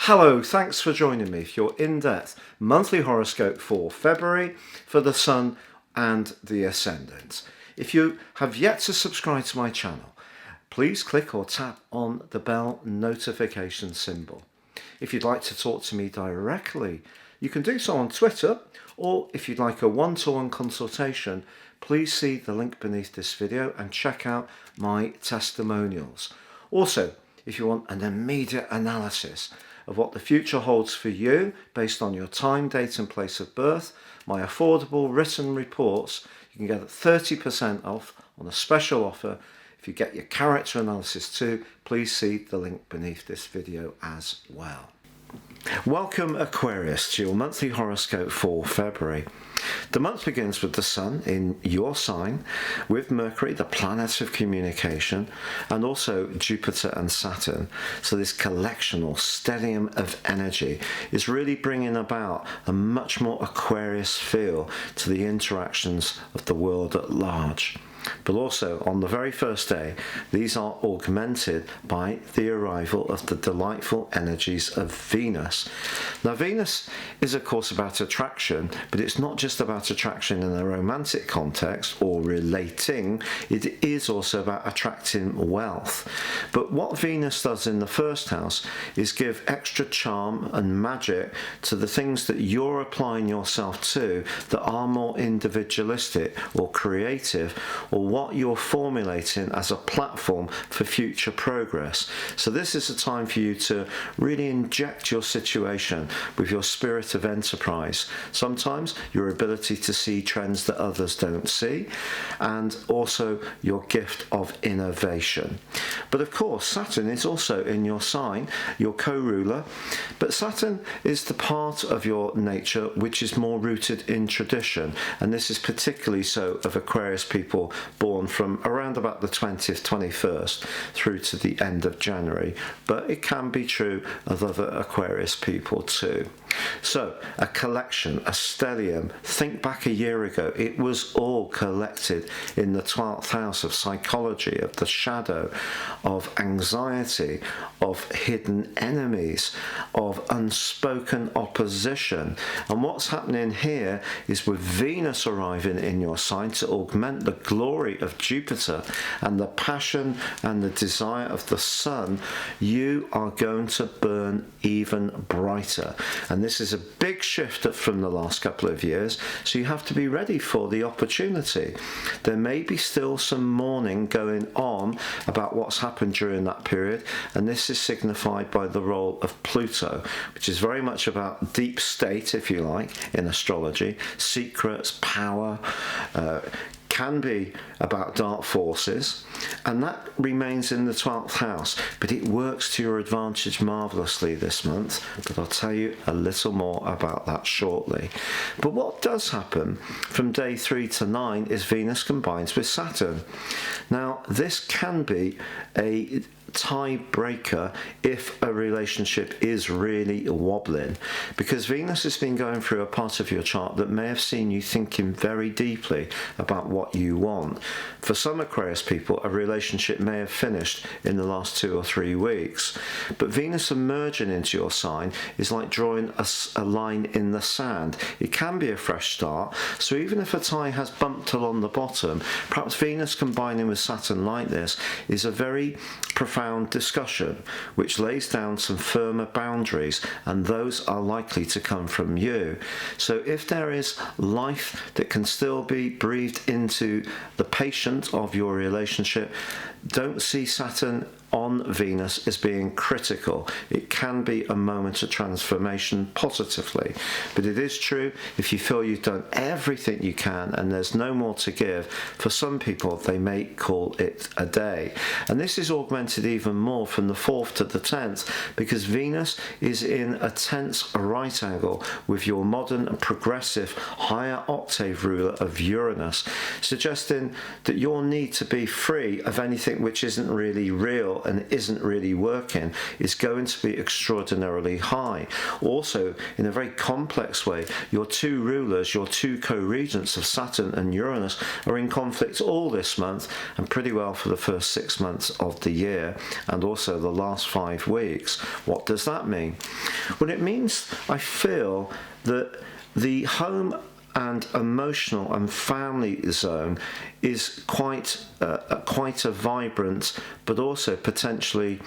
Hello, thanks for joining me for your in-depth monthly horoscope for February for the Sun and the Ascendant. If you have yet to subscribe to my channel, please click or tap on the bell notification symbol. If you'd like to talk to me directly, you can do so on Twitter, or if you'd like a one-to-one consultation, please see the link beneath this video and check out my testimonials. Also, if you want an immediate analysis of what the future holds for you based on your time, date and place of birth, my affordable written reports, you can get 30% off on a special offer. If you get your character analysis too, please see the link beneath this video as well. Welcome Aquarius to your monthly horoscope for February. The month begins with the Sun in your sign, with Mercury, the planet of communication, and also Jupiter and Saturn. So this collection or stellium of energy is really bringing about a much more Aquarius feel to the interactions of the world at large. But also, on the very first day, these are augmented by the arrival of the delightful energies of Venus. Now, Venus is, of course, about attraction, but it's not just about attraction in a romantic context or relating. It is also about attracting wealth. But what Venus does in the first house is give extra charm and magic to the things that you're applying yourself to that are more individualistic or creative, or what you're formulating as a platform for future progress. So this is a time for you to really inject your situation with your spirit of enterprise. Sometimes your ability to see trends that others don't see, and also your gift of innovation. But of course, Saturn is also in your sign, your co-ruler, but Saturn is the part of your nature which is more rooted in tradition, and this is particularly so of Aquarius people born from around about the 20th, 21st through to the end of January, but it can be true of other Aquarius people too. So, a collection, a stellium, think back a year ago, it was all collected in the 12th house of psychology, of the shadow, of anxiety, of hidden enemies, of unspoken opposition. And what's happening here is with Venus arriving in your sign to augment the glory of Jupiter and the passion and the desire of the Sun, you are going to burn even brighter. And this is a big shift from the last couple of years, so you have to be ready for the opportunity. There may be still some mourning going on about what's happened during that period, and this is signified by the role of Pluto, which is very much about deep state, if you like, in astrology, secrets, power, can be about dark forces, and that remains in the 12th house, but it works to your advantage marvellously this month, but I'll tell you a little more about that shortly. But what does happen from day 3 to 9 is Venus combines with Saturn. Now, this can be a tiebreaker if a relationship is really wobbling, because Venus has been going through a part of your chart that may have seen you thinking very deeply about what you want. For some Aquarius people, a relationship may have finished in the last 2 or 3 weeks, but Venus emerging into your sign is like drawing a line in the sand. It can be a fresh start, so even if a tie has bumped along the bottom, perhaps Venus combining with Saturn like this is a very profound discussion which lays down some firmer boundaries, and those are likely to come from you. So if there is life that can still be breathed into the patient of your relationship, don't see Saturn on Venus as being critical. It can be a moment of transformation positively, but it is true if you feel you've done everything you can and there's no more to give, for some people they may call it a day. And this is augmented even more from the 4th to the 10th, because Venus is in a tense right angle with your modern and progressive higher octave ruler of Uranus, suggesting that you'll need to be free of anything which isn't really real difficult and isn't really working is going to be extraordinarily high. Also, in a very complex way, your two rulers, your two co-regents of Saturn and Uranus, are in conflict all this month and pretty well for the first 6 months of the year, and also the last 5 weeks. What does that mean? Well, it means I feel that the home and emotional and family zone is quite a vibrant, but also potentially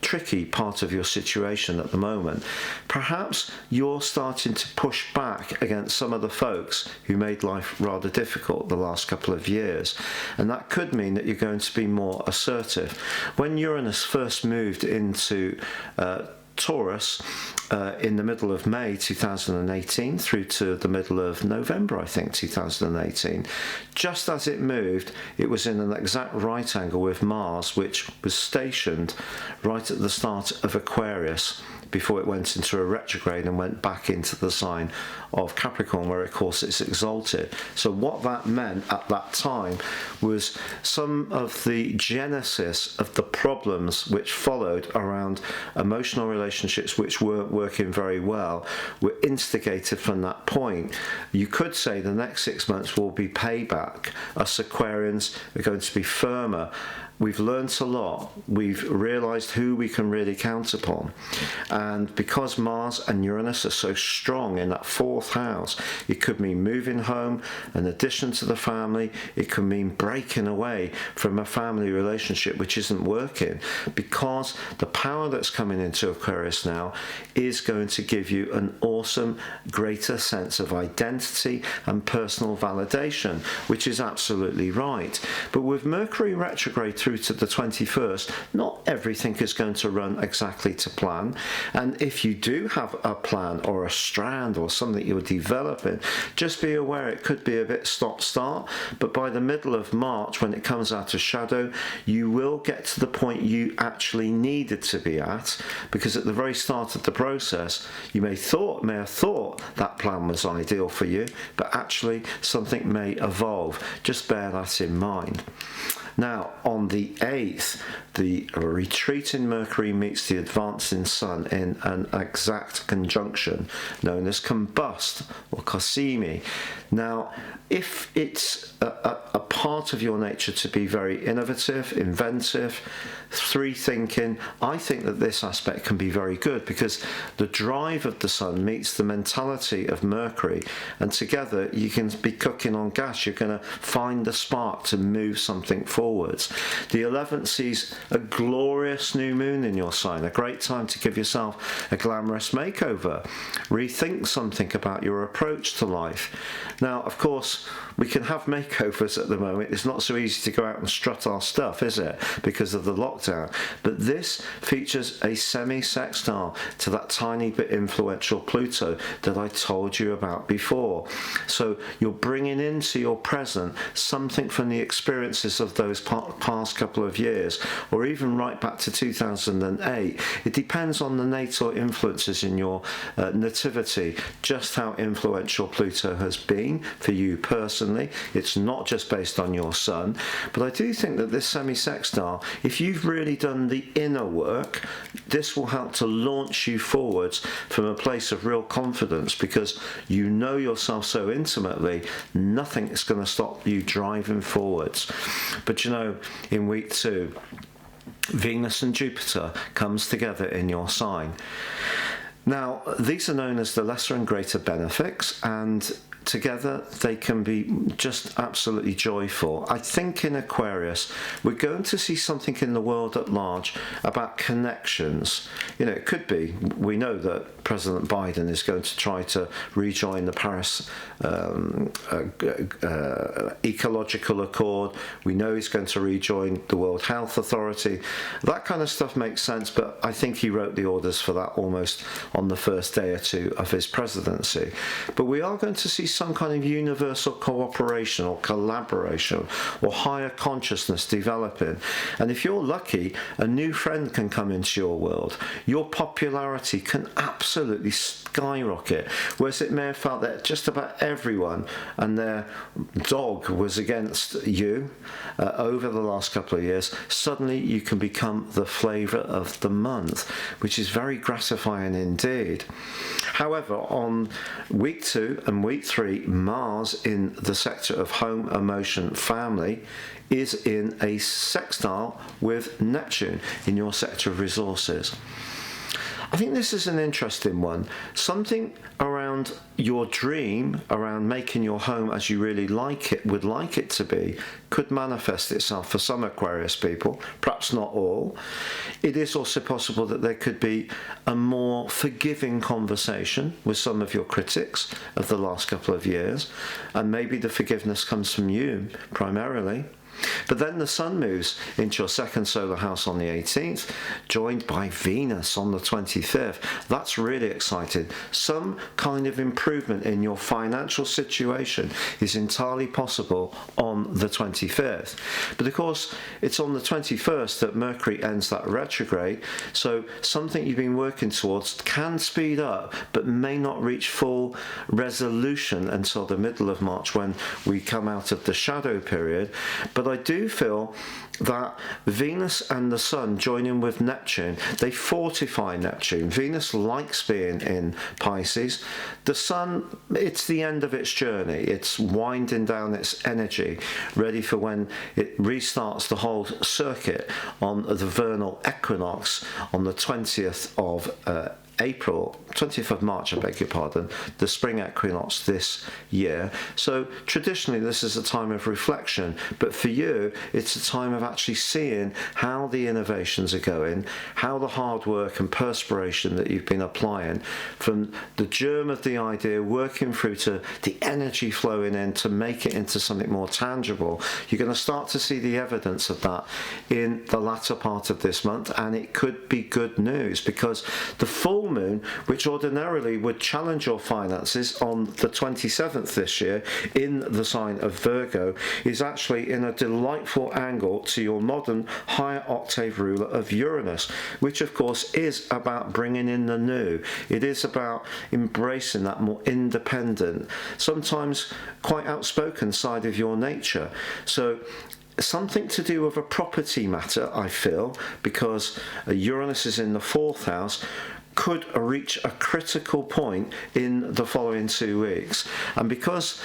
tricky part of your situation at the moment. Perhaps you're starting to push back against some of the folks who made life rather difficult the last couple of years, and that could mean that you're going to be more assertive. When Uranus first moved into Taurus in the middle of May 2018 through to the middle of November, I think, 2018. Just as it moved, it was in an exact right angle with Mars, which was stationed right at the start of Aquarius before it went into a retrograde and went back into the sign of Capricorn, where of course it's exalted. So what that meant at that time was some of the genesis of the problems which followed around emotional relationships which weren't working very well were instigated from that point. You could say the next 6 months will be payback. Us Aquarians are going to be firmer. We've learnt a lot. We've realised who we can really count upon. And because Mars and Uranus are so strong in that 4th house, it could mean moving home, an addition to the family. It could mean breaking away from a family relationship which isn't working, because the power that's coming into Aquarius now is going to give you an awesome, greater sense of identity and personal validation, which is absolutely right. But with Mercury retrograde through to the 21st, not everything is going to run exactly to plan. And if you do have a plan or a strand or something you're developing, just be aware it could be a bit stop-start. But by the middle of March, when it comes out of shadow, you will get to the point you actually needed to be at, because at the very start of the process, you may have thought that plan was ideal for you, but actually something may evolve. Just bear that in mind. Now, on the 8th, the retreating Mercury meets the advancing Sun in an exact conjunction known as combust or cosimi. Now, if it's a part of your nature to be very innovative, inventive, free-thinking, I think that this aspect can be very good, because the drive of the Sun meets the mentality of Mercury, and together you can be cooking on gas. You're going to find the spark to move something forwards. The 11th sees a glorious new moon in your sign, a great time to give yourself a glamorous makeover, rethink something about your approach to life. Now, of course, we can have makeovers at the moment. It's not so easy to go out and strut our stuff, is it, because of the lockdown? But this features a semi-sextile to that tiny bit influential Pluto that I told you about before. So you're bringing into your present something from the experiences of those past couple of years, or even right back to 2008. It depends on the natal influences in your nativity, just how influential Pluto has been for you personally. It's not just based on your sun, but I do think that this semi-sextile, if you've really done the inner work, this will help to launch you forwards from a place of real confidence, because you know yourself so intimately, nothing is going to stop you driving forwards. But you know, in week 2, Venus and Jupiter comes together in your sign. Now, these are known as the lesser and greater benefics, and together they can be just absolutely joyful. I think in Aquarius we're going to see something in the world at large about connections. You know, it could be, we know that President Biden is going to try to rejoin the Paris Ecological Accord. We know he's going to rejoin the World Health Authority. That kind of stuff makes sense, but I think he wrote the orders for that almost on the first day or two of his presidency. But we are going to see some kind of universal cooperation or collaboration or higher consciousness developing. And if you're lucky, a new friend can come into your world. Your popularity can absolutely skyrocket. Whereas it may have felt that just about everyone and their dog was against you over the last couple of years, suddenly you can become the flavour of the month, which is very gratifying indeed. However, on week 2 and week 3, Mars in the sector of home, emotion, family is in a sextile with Neptune in your sector of resources. I think this is an interesting one. Something around your dream, around making your home as you really like it, would like it to be, could manifest itself for some Aquarius people, perhaps not all. It is also possible that there could be a more forgiving conversation with some of your critics of the last couple of years, and maybe the forgiveness comes from you primarily. But then the Sun moves into your second solar house on the 18th, joined by Venus on the 25th. That's really exciting. Some kind of improvement in your financial situation is entirely possible on the 25th. But of course, it's on the 21st that Mercury ends that retrograde, so something you've been working towards can speed up, but may not reach full resolution until the middle of March when we come out of the shadow period. But I do feel that Venus and the Sun joining with Neptune, they fortify Neptune. Venus likes being in Pisces. The Sun, it's the end of its journey. It's winding down its energy, ready for when it restarts the whole circuit on the vernal equinox on the 20th of April, 20th of March, I beg your pardon, the spring equinox this year. So traditionally this is a time of reflection, but for you it's a time of actually seeing how the innovations are going, how the hard work and perspiration that you've been applying from the germ of the idea working through to the energy flowing in to make it into something more tangible. You're going to start to see the evidence of that in the latter part of this month, and it could be good news because the full moon, which ordinarily would challenge your finances on the 27th this year in the sign of Virgo, is actually in a delightful angle to your modern higher octave ruler of Uranus, which of course is about bringing in the new. It is about embracing that more independent, sometimes quite outspoken side of your nature. So something to do with a property matter, I feel, because Uranus is in the 4th house, could reach a critical point in the following 2 weeks. And because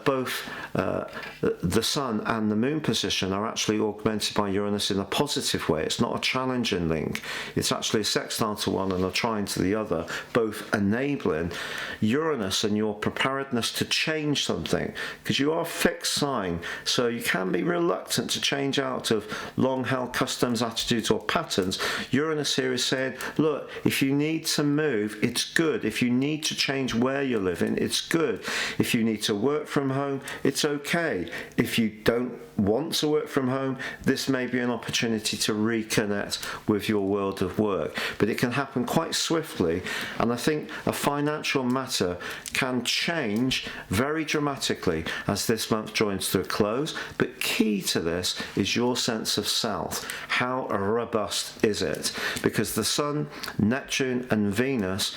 both the Sun and the Moon position are actually augmented by Uranus in a positive way, it's not a challenging link, it's actually a sextile to one and a trine to the other, both enabling Uranus and your preparedness to change something, because you are a fixed sign, so you can be reluctant to change out of long-held customs, attitudes or patterns. Uranus here is saying, look, if you need to move, it's good. If you need to change where you're living, it's good. If you need to work from home, it's okay. If you don't want to work from home, this may be an opportunity to reconnect with your world of work. But it can happen quite swiftly, and I think a financial matter can change very dramatically as this month joins to a close. But key to this is your sense of self. How robust is it? Because the Sun, Neptune and Venus,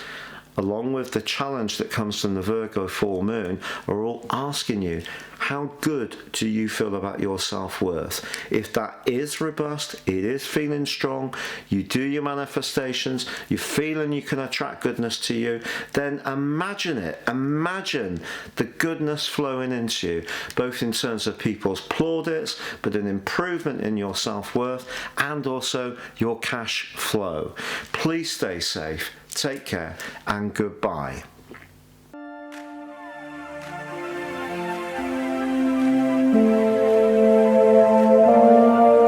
along with the challenge that comes from the Virgo full moon, are all asking you, how good do you feel about your self-worth? If that is robust, it is feeling strong, you do your manifestations, you're feeling you can attract goodness to you, then imagine it. Imagine the goodness flowing into you, both in terms of people's plaudits, but an improvement in your self-worth and also your cash flow. Please stay safe, take care, and goodbye.